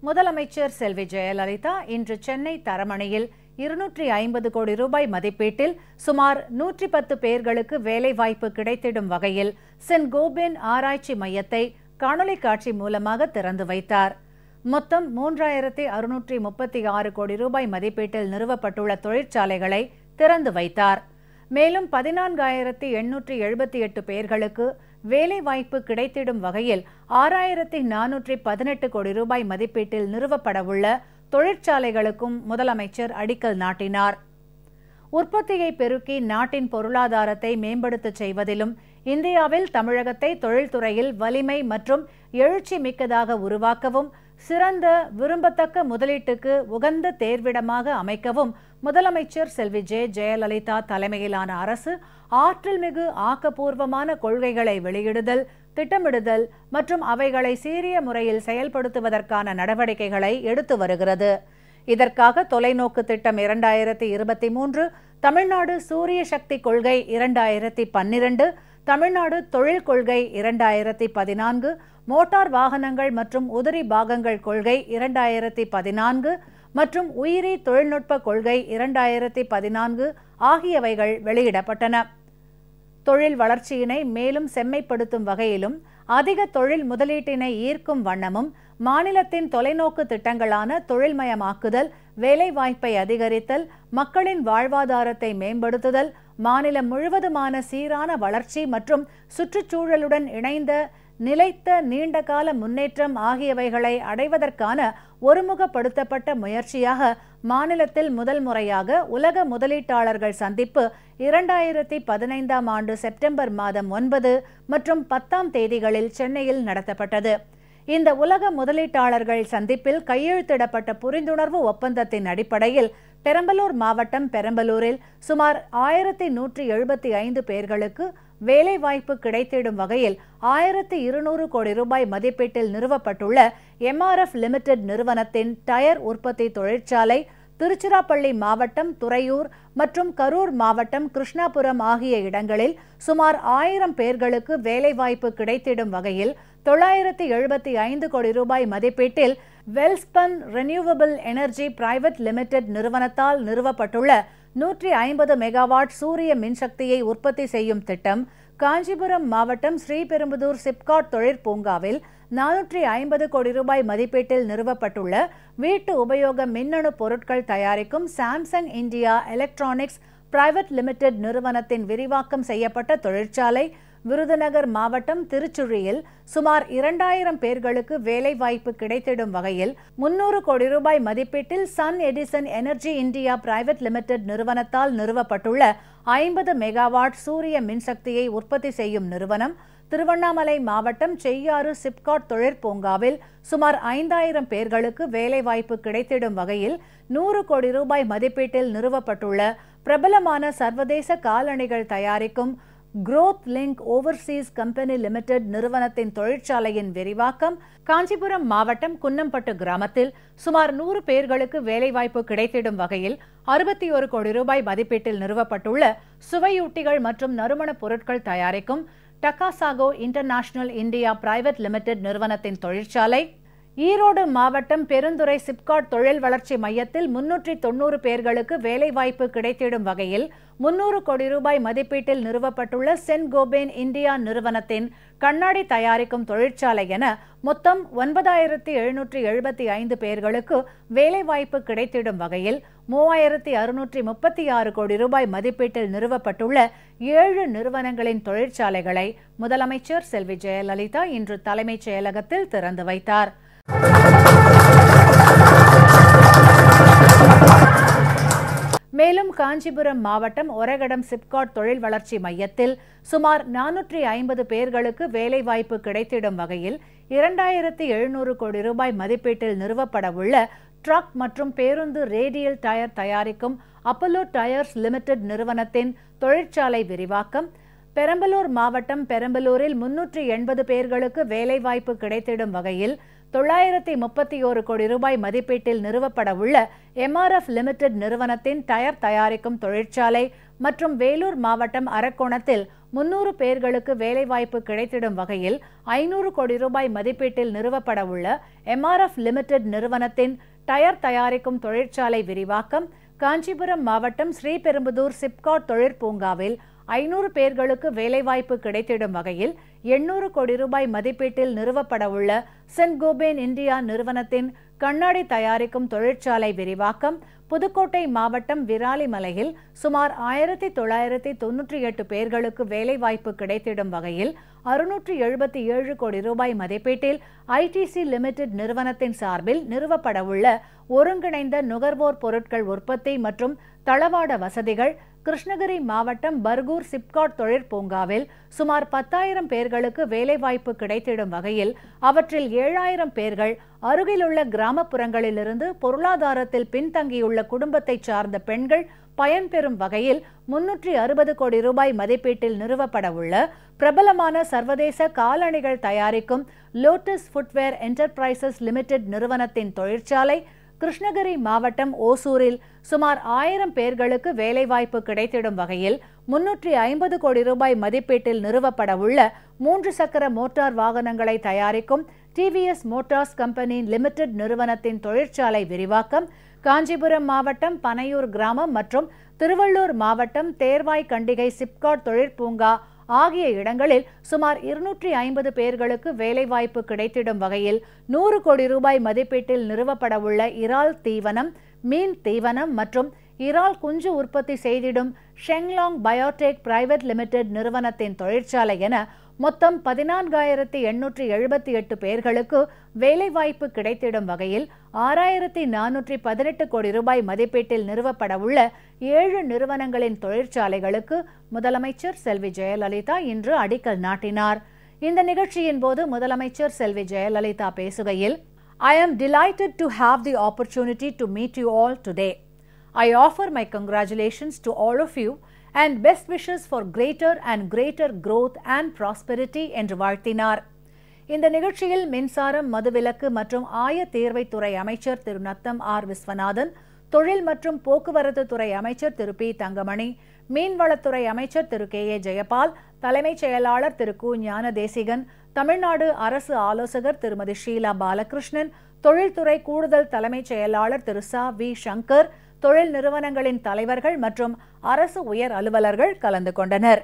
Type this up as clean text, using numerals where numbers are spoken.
முதலமைச்சர் செல்வி ஜெயலலிதா இன்று சென்னை தரமணியில் 250 கோடி ரூபாய் மதிப்பீட்டில் சுமார் 110 பேர்களுக்கு வேலைவாய்ப்பு கிடைத்திடும் வகையில் சென்ட் கோபேன் ஆராய்ச்சி மையத்தை காணொலி காட்சி மூலமாக திறந்து வைத்தார். மொத்தம் 3636 கோடி ரூபாய் மதிப்பீட்டில் நிறுவப்பட்டுள்ள தொழிற்சாலைகளை திறந்து வைத்தார். மேலும் 14878 பேர்களுக்கு வேலைவாய்ப்பு கிடைத்திடும் வகையில் 6418 கோடி ரூபாய் மதிப்பீட்டில் நிறுவப்படவுள்ள தொழிற்சாலைகளுக்கும் முதலமைச்சர் அடிக்கல் நாட்டினார். உற்பத்தியை பெருக்கி நாட்டின் பொருளாதாரத்தை மேம்படுத்த செய்வதிலும் இந்தியாவில் தமிழகத்தை தொழில்துறையில் வலிமை மற்றும் எழுச்சி மிக்கதாக உருவாக்கவும் சிறந்த விரும்பத்தக்க முதலீட்டுக்கு உகந்த தேர்விடமாக அமைக்கவும் முதலமைச்சர் செல்வி ஜெயலலிதா தலைமையிலான அரசு ஆற்றல்மிகு ஆக்கப்பூர்வமான கொள்கைகளை வெளியிடுதல், திட்டமிடுதல் மற்றும் அவைகளை சீரிய முறையில் செயல்படுத்துவதற்கான நடவடிக்கைகளை எடுத்து வருகிறது. இதற்காக தொலைநோக்கு திட்டம் 2023, தமிழ்நாடு சூரிய சக்தி கொள்கை 2012, தமிழ்நாடு தொழில் கொள்கை 2014, மோட்டார் வாகனங்கள் மற்றும் உதிரி பாகங்கள் கொள்கை 2014 மற்றும் உயிரி தொழில்நுட்ப கொள்கை 2014 ஆகியவைகள் வெளியிடப்பட்டன. தொழில் வளர்ச்சியினை மேலும் செம்மைப்படுத்தும் வகையிலும் அதிக தொழில் முதலீட்டினை ஈர்க்கும் வண்ணமும் மாநிலத்தின் தொலைநோக்கு திட்டங்களான தொழில்மயமாக்குதல், வேலைவாய்ப்பை அதிகரித்தல், மக்களின் வாழ்வாதாரத்தை மேம்படுத்துதல், மாநிலம் முழுவதுமான சீரான வளர்ச்சி மற்றும் சுற்றுச்சூழலுடன் இணைந்த நிலைத்த நீண்டகால முன்னேற்றம் ஆகியவைகளை அடைவதற்கான ஒருமுகப்படுத்தப்பட்ட முயற்சியாக மாநிலத்தில் முதல் முறையாக உலக முதலீட்டாளர்கள் சந்திப்பு 2015 ஆண்டு செப்டம்பர் மாதம் 9 மற்றும் 10 தேதிகளில் சென்னையில் நடத்தப்பட்டது. இந்த உலக முதலீட்டாளர்கள் சந்திப்பில் கையெழுத்திடப்பட்ட புரிந்துணர்வு ஒப்பந்தத்தின் அடிப்படையில் பெரம்பலூர் மாவட்டம் பெரம்பலூரில் சுமார் 1175 பேர்களுக்கு வேலைவாய்ப்பு கிடைத்திடும் வகையில் 1200 கோடி ரூபாய் மதிப்பீட்டில் நிறுவப்பட்டுள்ள MRF லிமிடெட் நிறுவனத்தின் டயர் உற்பத்தி தொழிற்சாலை திருச்சிராப்பள்ளி மாவட்டம் துறையூர் மற்றும் கரூர் மாவட்டம் கிருஷ்ணாபுரம் ஆகிய இடங்களில் சுமார் 1000 பேர்களுக்கு வேலைவாய்ப்பு கிடைத்திடும் வகையில் 975 கோடி ரூபாய் மதிப்பீட்டில் Welspun renewable energy private limited நிறுவனத்தால் நிறுவப்பட்டுள்ள 150 மெகாவாட் சூரிய மின்சக்தியை உற்பத்தி செய்யும் திட்டம் காஞ்சிபுரம் மாவட்டம் ஸ்ரீபெரும்புதூர் சிப்காட் தொழிற்பூங்காவில் 450 கோடி ரூபாய் மதிப்பீட்டில் நிறுவப்பட்டுள்ள வீட்டு உபயோக மின்னணு பொருட்கள் தயாரிக்கும் Samsung India electronics private limited நிறுவனத்தின் விரிவாக்கம் செய்யப்பட்ட தொழிற்சாலை விருதுநகர் மாவட்டம் திருச்சுழியில் சுமார் 2000 பேர்களுக்கு வேலைவாய்ப்பு கிடைத்திடும் வகையில் 300 கோடி ரூபாய் மதிப்பீட்டில் Sun Edison energy India private limited நிறுவனத்தால் நிறுவப்பட்டுள்ள 50 மெகாவாட் சூரிய மின்சக்தியை உற்பத்தி செய்யும் நிறுவனம் திருவண்ணாமலை மாவட்டம் செய்யாறு சிப்காட் தொழிற்பூங்காவில் சுமார் 5000 பேர்களுக்கு வேலைவாய்ப்பு கிடைத்திடும் வகையில் 100 கோடி ரூபாய் மதிப்பீட்டில் நிறுவப்பட்டுள்ள பிரபலமான சர்வதேச காலணிகள் தயாரிக்கும் growth link Overseas company limited நிறுவனத்தின் தொழிற்சாலையின் விரிவாக்கம் காஞ்சிபுரம் மாவட்டம் குன்னம்பட்டு கிராமத்தில் சுமார் 100 பேர்களுக்கு வேலைவாய்ப்பு கிடைத்திடும் வகையில் 61 கோடி ரூபாய் மதிப்பீட்டில் நிறுவப்பட்டுள்ள சுவையூட்டிகள் மற்றும் நறுமணப் பொருட்கள் தயாரிக்கும் டக்காசாகோ இன்டர்நேஷனல் இந்தியா பிரைவேட் லிமிடெட் நிறுவனத்தின் தொழிற்சாலை ஈரோடு மாவட்டம் பெருந்துறை சிப்காட் தொழில் வளர்ச்சி மையத்தில் 390 பேர்களுக்கு வேலைவாய்ப்பு கிடைத்திடும் வகையில் 300 கோடி ரூபாய் மதிப்பீட்டில் நிறுவப்பட்டுள்ள சென்ட் கோபேன் இந்தியா நிறுவனத்தின் கண்ணாடி தயாரிக்கும் தொழிற்சாலை என மொத்தம் 9775 பேர்களுக்கு வேலைவாய்ப்பு கிடைத்திடும் வகையில் 3636 கோடி ரூபாய் மதிப்பீட்டில் நிறுவப்பட்டுள்ள 7 நிறுவனங்களின் தொழிற்சாலைகளை முதலமைச்சர் செல்வி ஜெயலலிதா இன்று தலைமைச் செயலகத்தில் திறந்து வைத்தார். மேலும் காஞ்சிபுரம் மாவட்டம் ஒரகடம் சிப்காட் தொழில் வளர்ச்சி மையத்தில் சுமார் 450 பேர்களுக்கு வேலைவாய்ப்பு கிடைத்திடும் வகையில் 2700 கோடி ரூபாய் மதிப்பீட்டில் நிறுவப்படவுள்ள ட்ரக் மற்றும் பேருந்து ரேடியல் டயர் தயாரிக்கும் அப்பல்லோ டயர்ஸ் லிமிடெட் நிறுவனத்தின் தொழிற்சாலை விரிவாக்கம் பெரம்பலூர் மாவட்டம் பெரம்பலூரில் 380 பேர்களுக்கு வேலைவாய்ப்பு கிடைத்திடும் வகையில் 931 கோடி ரூபாய் மதிப்பீட்டில் நிறுவப்படவுள்ள MRF லிமிடெட் நிறுவனத்தின் டயர் தயாரிக்கும் தொழிற்சாலை மற்றும் வேலூர் மாவட்டம் அரக்கோணத்தில் 300 பேர்களுக்கு வேலைவாய்ப்பு கிடைத்திடும் வகையில் 500 கோடி ரூபாய் மதிப்பீட்டில் நிறுவப்பட உள்ள MRF லிமிடெட் நிறுவனத்தின் டயர் தயாரிக்கும் தொழிற்சாலை விரிவாக்கம் காஞ்சிபுரம் மாவட்டம் ஸ்ரீபெரும்புதூர் சிப்காட் தொழிற்பூங்காவில் 500 பேர்களுக்கு வேலைவாய்ப்பு கிடைத்திடும் வகையில் 800 கோடி ரூபாய் மதிப்பீட்டில் நிறுவப்பட உள்ள சென்கோபேன் இந்தியா நிறுவனத்தின் கண்ணாடி தயாரிக்கும் தொழிற்சாலை விரிவாக்கம் புதுக்கோட்டை மாவட்டம் விராலிமலையில் சுமார் 1998 பேர்களுக்கு வேலைவாய்ப்பு கிடைத்திடும் வகையில் 677 கோடி ரூபாய் மதிப்பீட்டில் ITC லிமிடெட் நிறுவனத்தின் சார்பில் நிறுவப்பட உள்ள ஒருங்கிணைந்த நுகர்வோர் பொருட்கள் உற்பத்தி மற்றும் தளவாட வசதிகள் கிருஷ்ணகிரி மாவட்டம் பர்கூர் சிப்காட் தொழிற்பூங்காவில் சுமார் 10,000 பேர்களுக்கு வேலைவாய்ப்பு கிடைத்திடும் வகையில் அவற்றில் 7,000 பேர்கள் அருகிலுள்ள கிராமப்புறங்களிலிருந்து பொருளாதாரத்தில் பின்தங்கியுள்ள குடும்பத்தை சார்ந்த பெண்கள் பயன்பெறும் வகையில் 360 கோடி ரூபாய் மதிப்பீட்டில் நிறுவப்பட உள்ள பிரபலமான சர்வதேச காலணிகள் தயாரிக்கும் லோட்டஸ் ஃபுட்வேர் என்டர்பிரைசஸ் லிமிடெட் நிறுவனத்தின் தொழிற்சாலை கிருஷ்ணகிரி மாவட்டம் ஓசூரில் சுமார் 1000 பேர்களுக்கு வேலைவாய்ப்பு கிடைத்திடும் வகையில் 350 கோடி ரூபாய் மதிப்பீட்டில் நிறுவப்பட உள்ள 3 சக்கர மோட்டார் வாகனங்களை தயாரிக்கும் TVS மோட்டார்ஸ் கம்பெனி லிமிடெட் நிறுவனத்தின் தொழிற்சாலை விரிவாக்கம் காஞ்சிபுரம் மாவட்டம் பனையூர் கிராமம் மற்றும் திருவள்ளூர் மாவட்டம் தேர்வாய் கண்டிகை சிப்காட் தொழிற்பூங்கா ஆகிய இடங்களில் சுமார் 250 பேர்களுக்கு வேலைவாய்ப்பு கிடைத்திடும் வகையில் 100 கோடி ரூபாய் மதிப்பீட்டில் நிறுவப்பட உள்ள இறால் தீவனம் மீன் தீவனம் மற்றும் இறால் குஞ்சு உற்பத்தி செய்திடும் ஷெங்லாங் பயோடெக் பிரைவேட் லிமிடெட் நிறுவனத்தின் தொழிற்சாலை என மொத்தம் 14,878 பேர்களுக்கு வேலைவாய்ப்பு கிடைத்திடும் வகையில் 6,418 கோடி ரூபாய் மதிப்பீட்டில் நிறுவப்பட உள்ள 7 நிறுவனங்களின் தொழிற்சாலைகளுக்கு முதலமைச்சர் செல்வி ஜெயலலிதா இன்று அடிக்கல் நாட்டினார். இந்த நிகழ்ச்சியின் போது முதலமைச்சர் செல்வி ஜெயலலிதா பேசுகையில், I am delighted to have the opportunity to meet you all today. I offer my congratulations to all of you and best wishes for greater and greater growth and prosperity என்று வாழ்த்தினார். இந்த நிகழ்ச்சியில் மின்சாரம் மதுவிலக்கு மற்றும் ஆயத்தீர்வைத்துறை அமைச்சர் திரு நத்தம் ஆர் விஸ்வநாதன், தொழில் மற்றும் போக்குவரத்து துறை அமைச்சர் திரு பி தங்கமணி, மீன்வளத்துறை அமைச்சர் திரு கே ஏ ஜெயபால், தலைமைச் செயலாளர் திரு கு ஞானதேசிகன், தமிழ்நாடு அரசு ஆலோசகர் திருமதி ஷீலா பாலகிருஷ்ணன், தொழில்துறை கூடுதல் தலைமைச் செயலாளர் திரு ச வி சங்கர், தொழில் நிறுவனங்களின் தலைவர்கள் மற்றும் அரசு உயர் அலுவலர்கள் கலந்து கொண்டனர்.